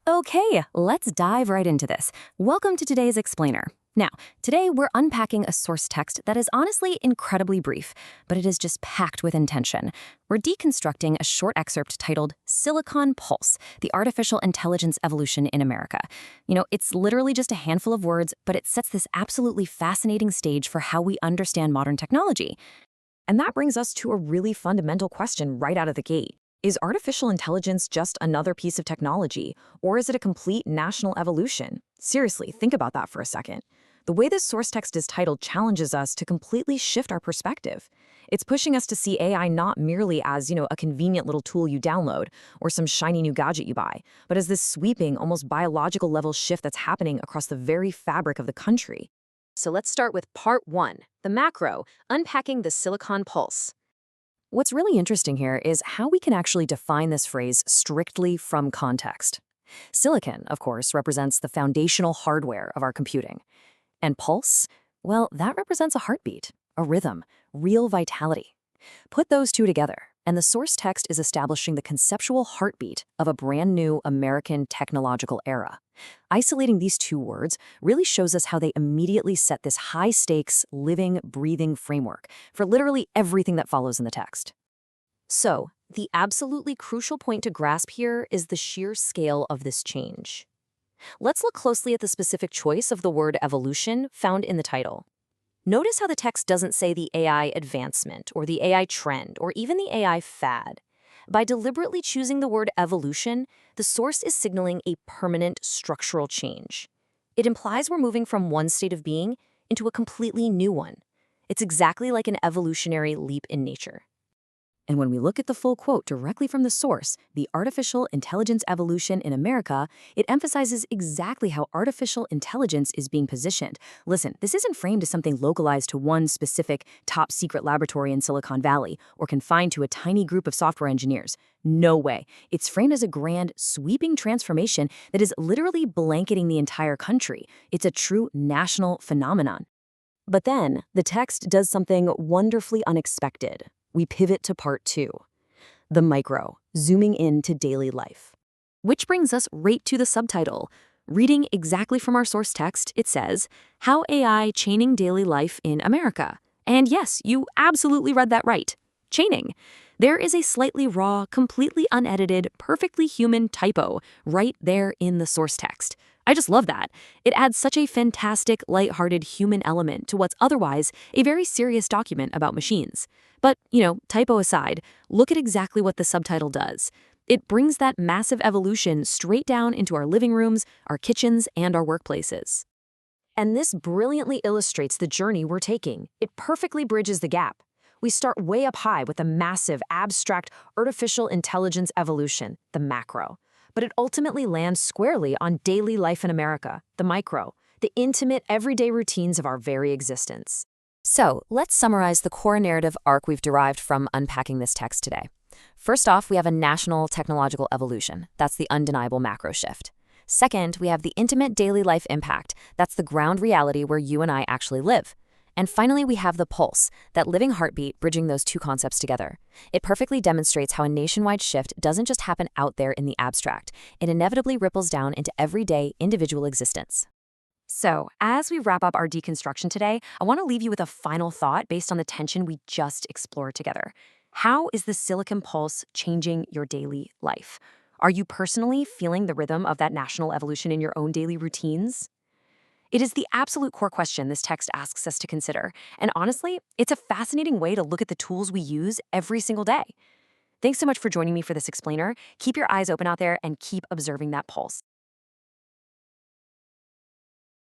Okay, let's dive right into this. Welcome to today's explainer. Now, today we're unpacking a source text that is honestly incredibly brief, but it is just packed with intention. We're deconstructing a short excerpt titled Silicon Pulse, the Artificial Intelligence Evolution in America. It's literally just a handful of words, but it sets this absolutely fascinating stage for how we understand modern technology. And that brings us to a really fundamental question right out of the gate. Is artificial intelligence just another piece of technology, or is it a complete national evolution? Seriously, think about that for a second. The way this source text is titled challenges us to completely shift our perspective. It's pushing us to see AI not merely as, a convenient little tool you download or some shiny new gadget you buy, but as this sweeping, almost biological level shift that's happening across the very fabric of the country. So let's start with part one, the macro, unpacking the Silicon Pulse. What's really interesting here is how we can actually define this phrase strictly from context. Silicon, of course, represents the foundational hardware of our computing. And pulse, well, that represents a heartbeat, a rhythm, real vitality. Put those two together, and the source text is establishing the conceptual heartbeat of a brand new American technological era. Isolating these two words really shows us how they immediately set this high-stakes, living, breathing framework for literally everything that follows in the text. So, the absolutely crucial point to grasp here is the sheer scale of this change. Let's look closely at the specific choice of the word evolution found in the title. Notice how the text doesn't say the AI advancement, or the AI trend, or even the AI fad. By deliberately choosing the word evolution, the source is signaling a permanent structural change. It implies we're moving from one state of being into a completely new one. It's exactly like an evolutionary leap in nature. And when we look at the full quote directly from the source, the artificial intelligence evolution in America, it emphasizes exactly how artificial intelligence is being positioned. Listen, this isn't framed as something localized to one specific top secret laboratory in Silicon Valley or confined to a tiny group of software engineers. No way. It's framed as a grand, sweeping transformation that is literally blanketing the entire country. It's a true national phenomenon. But then, the text does something wonderfully unexpected. We pivot to part two, the micro, zooming into daily life. Which brings us right to the subtitle. Reading exactly from our source text, it says, How AI Chaining Daily Life in America. And yes, you absolutely read that right. Chaining. There is a slightly raw, completely unedited, perfectly human typo right there in the source text. I just love that. It adds such a fantastic, lighthearted human element to what's otherwise a very serious document about machines. But, typo aside, look at exactly what the subtitle does. It brings that massive evolution straight down into our living rooms, our kitchens, and our workplaces. And this brilliantly illustrates the journey we're taking. It perfectly bridges the gap. We start way up high with the massive, abstract, artificial intelligence evolution, the macro. But it ultimately lands squarely on daily life in America, the micro, the intimate, everyday routines of our very existence. So, let's summarize the core narrative arc we've derived from unpacking this text today. First off, we have a national technological evolution. That's the undeniable macro shift. Second, we have the intimate daily life impact. That's the ground reality where you and I actually live. And finally, we have the pulse, that living heartbeat bridging those two concepts together. It perfectly demonstrates how a nationwide shift doesn't just happen out there in the abstract. It inevitably ripples down into everyday individual existence. So, as we wrap up our deconstruction today, I want to leave you with a final thought based on the tension we just explored together. How is the Silicon Pulse changing your daily life? Are you personally feeling the rhythm of that national evolution in your own daily routines? It is the absolute core question this text asks us to consider, and honestly, it's a fascinating way to look at the tools we use every single day. Thanks so much for joining me for this explainer. Keep your eyes open out there and keep observing that pulse.